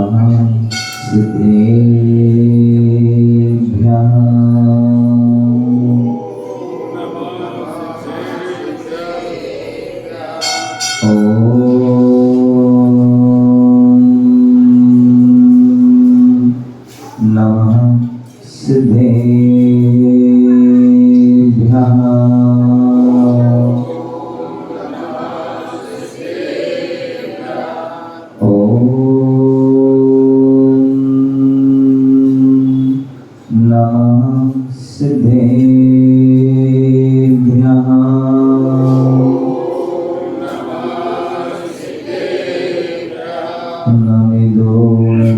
नमः सिद्धेभ्यः। नमः सिद्धेभ्यः। नमः सिद्धेभ्यः। नमिदो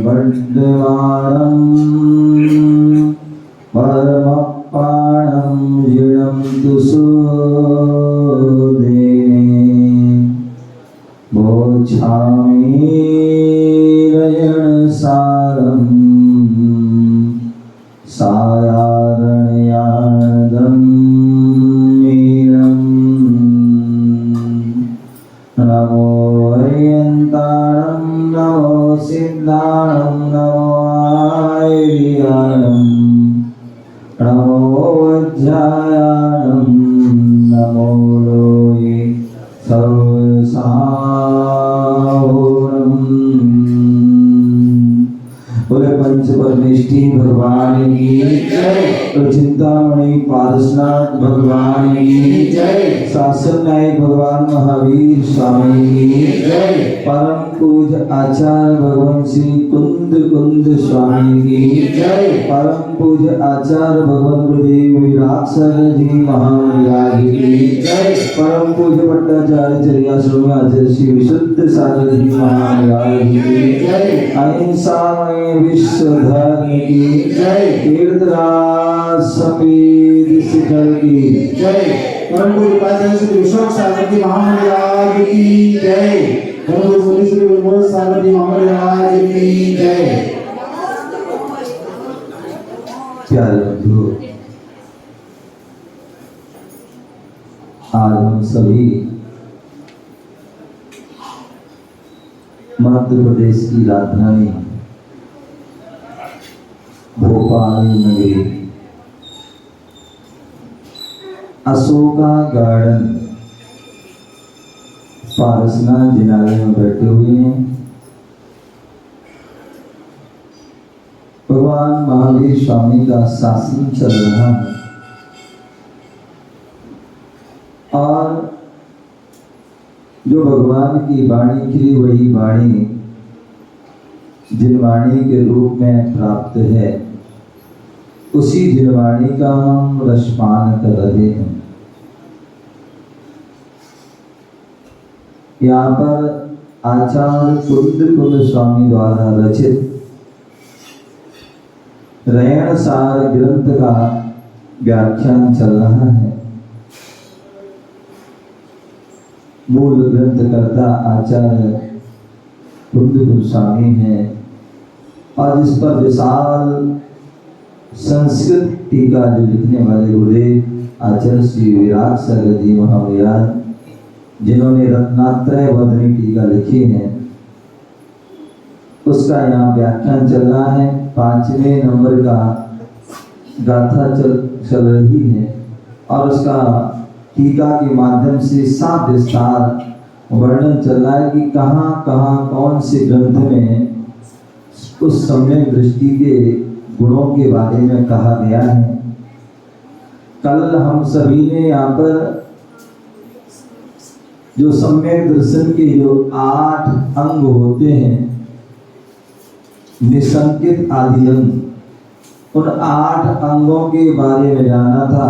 वड्डवारं परमपाणं जिणं तु सुदेने बोच्छामि रयणसारम् सायारणयादं नीलम्। नमो अर्यन्ताणं नमो सिद्धाणं नमो आयर्याणं नमो वज्रायाणं नमो लोये सर्वसाहुरम्। बोले पंच परमेष्टि भगवान की जय। तो चिंतामणि पारसनाथ भगवान की जय। शासन नायक भगवान महावीर स्वामी की जय। परम पूज आचार्य भगवान श्री कुंद स्वामी की जय। परम पूज आचार्य भगवान गुरुदेव विरासर जी महाराज की जय। परम पूज भट्टाचार्य चर्याश्रमी आचार्य श्री विशुद्ध सागर जी महाराज की जय। अहिंसा विश्व धर्म की जय। तीर्थराज समीर शिखर की जय। परम पूज्य आचार्य श्री विश्व सागर जी महाराज की जय। परम पूज्य श्री विमोद सागर जी महाराज की जय। प्यारे बंधु, आज हम सभी मध्य प्रदेश की राजधानी भोपाल नगरी अशोका गार्डन पारसनाथ जिनालय में बैठे हुए हैं। भगवान महावीर स्वामी का शासन चल रहा है और जो भगवान की वाणी थी वही वाणी जिनवाणी के रूप में प्राप्त है, उसी जिनवाणी का हम रसपान कर रहे हैं। यहाँ पर आचार्य कुंद स्वामी द्वारा रचित रयण सार ग्रंथ का व्याख्यान चल रहा है। मूल ग्रंथकर्ता आचार्य कुंद स्वामी हैं और जिस पर विशाल संस्कृत टीका जो लिखने वाले गुरुदेव आचार्य श्री विराट सागर जी महाराज, जिन्होंने रत्नात्रय वदनी टीका लिखी है, उसका यहाँ व्याख्यान चल रहा है। 5वें नंबर का गाथा चल रही है और उसका टीका के माध्यम से साफ विस्तार वर्णन चल रहा है कि कहाँ कहाँ कौन से ग्रंथ में उस सम्यक दृष्टि के गुणों के बारे में कहा गया है। कल हम सभी ने यहाँ पर जो सम्यक दर्शन के जो 8 अंग होते हैं, निसंकित आदि अंग, उन 8 अंगों के बारे में जाना था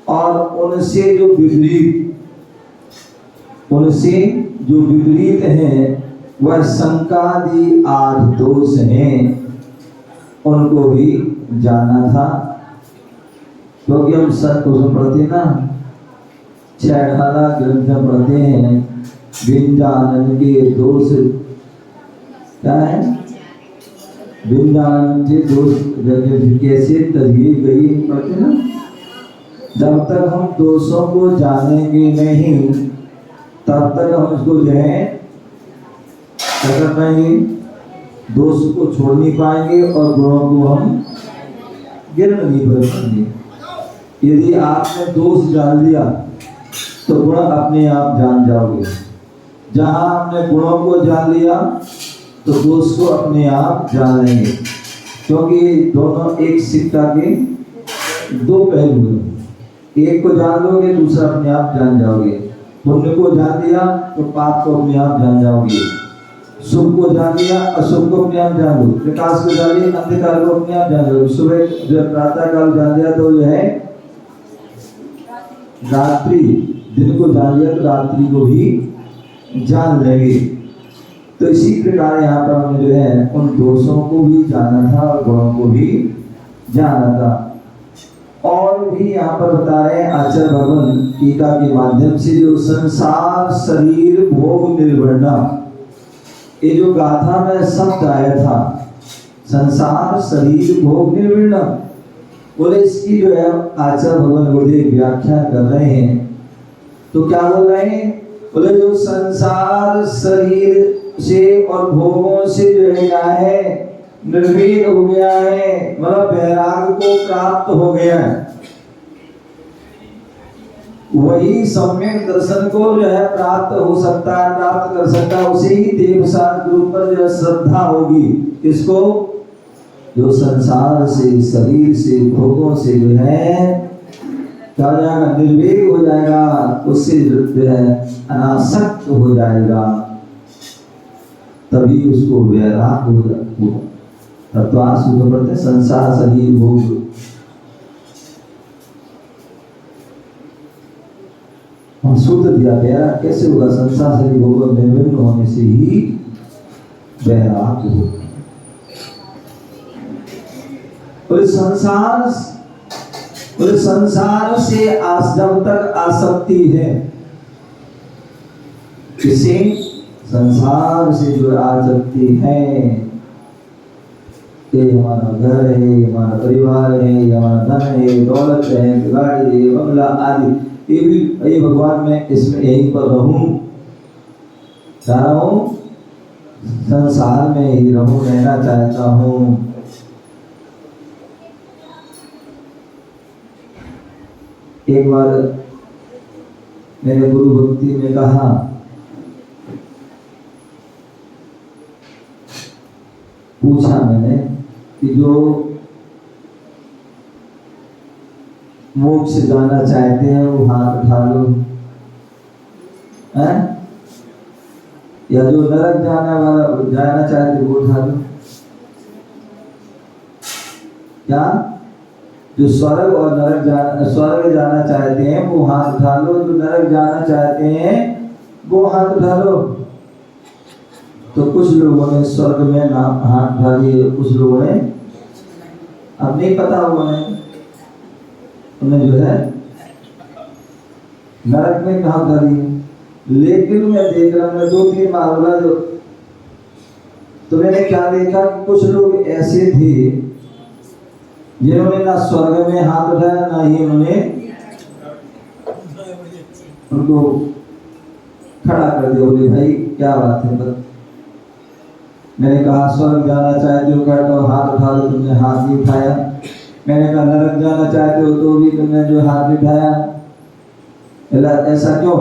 और उनसे जो विपरीत हैं वह संकादि 8 दोष हैं, उनको भी जाना था। क्योंकि हम सब कुछ पढ़ते ना, 6 ग्रंथ पढ़ते हैं। विंजानन के दोष क्या है? विंजानन के दोष कैसे तजिए गई पढ़ते ना। जब तक हम दोषों को जानेंगे नहीं तब तक हम उसको जो है क्या कर पाएंगे, दोष को छोड़ नहीं पाएंगे और गुणों को हम गिरने नहीं कर पाएंगे। यदि आपने दोष जान लिया तो गुण अपने आप जान जाओगे। जहां आपने गुणों को जान लिया तो दोष को अपने आप जान लेंगे, क्योंकि दोनों एक सिक्का के दो पहलू हैं। एक को जान लोगे, दूसरा अपने आप जान जाओगे। पुण्य को जान लिया तो पाप को अपने आप जान जाओगे। शुभ को जान लिया, अशुभ को अपने आप जान लो। प्रकाश को जान लिया, अंधकार को अपने आप जान लो। सुबह जो प्रातः काल जान लिया तो जो है रात्रि, दिन को जान लिया तो रात्रि को भी जान लेंगे। तो इसी प्रकार यहाँ पर हमने जो है उन दोषों को भी जाना था और गुणों को भी जाना था। और भी यहाँ पर बता रहे हैं आचार्य भगवान टीका के माध्यम से, जो संसार शरीर भोग निर्वर्ण, ये जो गाथा में शब्द आया था संसार शरीर भोग निर्वर्ण, बोले इसकी जो है आचार्य भगवान गुरुदेव व्याख्या कर रहे हैं। तो क्या बोल रहे हैं? बोले जो संसार शरीर से और भोगों से जो है क्या है, निर्भीत हो गया है, मतलब वैराग को प्राप्त हो गया है, वही सम्यक दर्शन को जो है प्राप्त हो सकता है, प्राप्त कर सकता है। उसे ही देवसार गुरु पर जो है श्रद्धा होगी। किसको? जो संसार से, शरीर से, भोगों से जो है क्या हो जाएगा, निर्वेग हो जाएगा, उससे जो है अनासक्त हो जाएगा, तभी उसको वैराग होगा। तत्वास पढ़ते संसार शरीर भोग, और सूत्र दिया वैराग कैसे होगा? संसार शरीर भोग निर्विघ्न होने से ही वैराग होगा। और संसार से जब तक आसक्ति है, किसी संसार से जो आसक्ति है, ये हमारा घर है, हमारा परिवार है, हमारा धन है, दौलत है, गाड़ी है, बंगला आदि, ये भगवान मैं इसमें यहीं पर रहूं, चाह रहा हूं, संसार में ही रहूं, रहना चाहता हूं। एक बार मेरे गुरु भक्ति ने कहा, पूछा मैंने कि जो मोक्ष से जाना चाहते हैं वो हाथ उठा लो, हैं? या जो नरक जाना चाहते वो उठा लो। क्या? जो स्वर्ग और स्वर्ग जाना चाहते हैं वो हाथ उठा लो, जो नरक जाना चाहते हैं वो हाथ उठा लो। तो कुछ लोगों ने स्वर्ग में नाम हाथ उठा लिए, कुछ लोगों ने, अब नहीं पता उन्हें जो है नरक में कहा उठा लिए। लेकिन मैं देख रहा हूँ 2-3 बार बोला जो, तो मैंने क्या देखा कि कुछ लोग ऐसे थे जिन्होंने ना स्वर्ग में हाथ उठाया, ना ही उन्होंने उनको खड़ा कर दिया। बोले भाई क्या बात है? बस मैंने कहा स्वर्ग जाना चाहते हो कर दो, हाथ उठा दो, तुमने हाथ नहीं उठाया। मैंने कहा नरक जाना चाहते हो तो भी तुमने जो हाथ नहीं उठाया, ऐसा क्यों?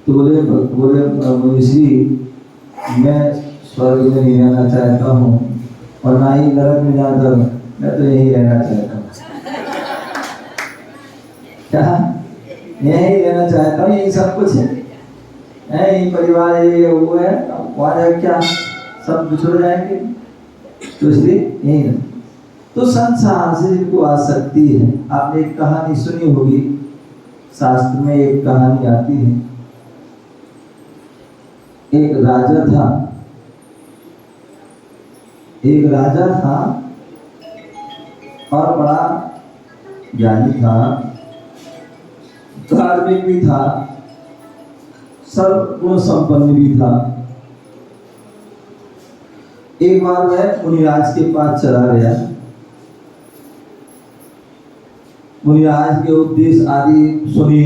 तो बोले ऋषि, मैं स्वर्ग में नहीं रहना चाहता हूँ और ना ही नरक में जाता हूँ, मैं तो यही रहना चाहता हूँ। क्या? यही रहना चाहता हूँ, यही सब कुछ है, यही परिवार है, ये वो है, वहाँ क्या सब बिछड़ जाएंगे, तो इसलिए यही है। तो संसार से जिनको आसक्ति है, आपने एक कहानी सुनी होगी, शास्त्र में एक कहानी आती है। एक राजा था और बड़ा ज्ञानी था, धार्मिक भी था, सर्वगुण संपन्न भी था। एक बार वह मुनिराज के पास चला गया। मुनिराज के उपदेश आदि सुनी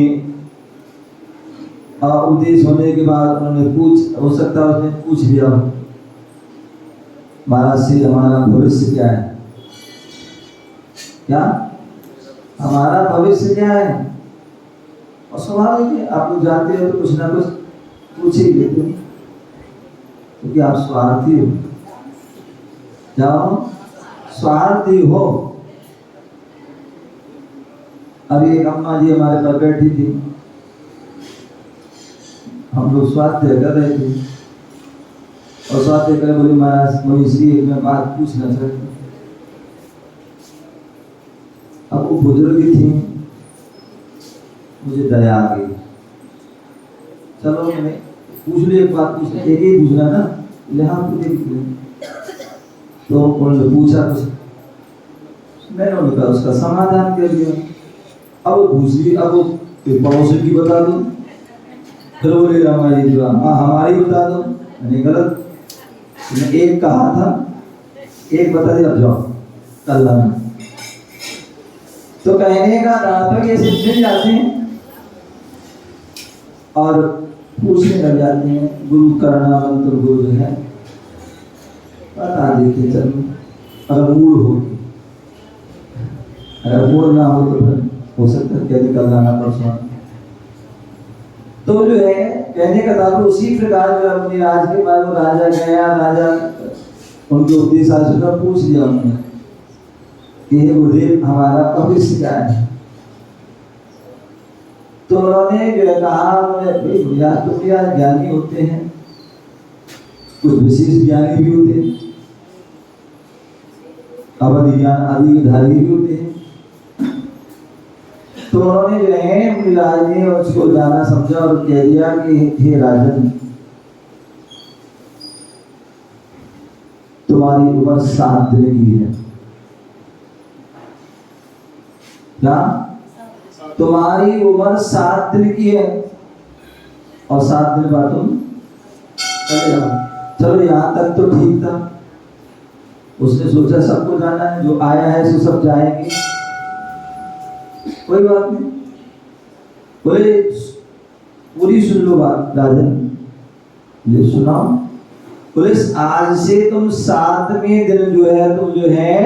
उपदेश होने के बाद उन्होंने हो सकता है उसने पूछ लिया महाराज से हमारा भविष्य क्या है, क्या हमारा भविष्य क्या है। और स्वाभाविक है, आप लोग जानते हो तो कुछ ना कुछ पूछ ही लेते हो, क्योंकि आप स्वार्थी हो। क्या हो? स्वार्थी हो। अभी एक अम्मा जी हमारे पर बैठी थी, हम लोग स्वास्थ्य कर रहे थे और स्वास्थ्य कर बोली महाराज मुझे इसलिए मैं बात पूछना चाहती। अब वो बुजुर्ग थी, मुझे दया आ गई, चलो मैंने पूछ ली एक बात, पूछना एक ही पूछना ना, लिहाज तो उन्होंने पूछा कुछ, मैंने उनका उसका समाधान कर दिया। अब वो पूछ ली, अब वो पड़ोसी की बता दो, फिर बोले हमारी हाँ हमारी बता दो, मैंने गलत, मैंने एक कहा था एक बता दिया, अब जाओ कल लाना। तो कहने का तात्पर्य ऐसे मिल जाते हैं और पूछने लग जाते हैं। गुरु करना मंत्र गुरु जो है बता देते चलो, अगर मूड हो, अगर मूड ना हो तो फिर हो सकता है क्या कल लाना परसों। तो जो है कहने का तात्पर्य उसी प्रकार जो अपने राज के बाद वो राजा गया, राजा उनके उपदेश आशीर्वाद में पूछ लिया उन्होंने कि हे गुरुदेव हमारा भविष्य क्या है। तो उन्होंने जो है कहा, भैया तुम यार ज्ञानी होते हैं, कुछ विशेष ज्ञानी भी होते हैं, अवधि ज्ञान आदि के धारी भी होते हैं। तो उन्होंने जो है मुनिराज ने उसको जाना समझा और कह दिया कि हे राजन, तुम्हारी उम्र 7 दिन की है। क्या? तुम्हारी उम्र 7 दिन की है और 7 दिन बाद तुम चले जाओ। चलो यहाँ तक तो ठीक था, उसने सोचा सबको जाना है, जो आया है सो सब जाएंगे, कोई बात नहीं। बोले पूरी सुन लो बात राजन, ये सुनाओ। बोले आज से तुम 7वें दिन जो है तुम जो है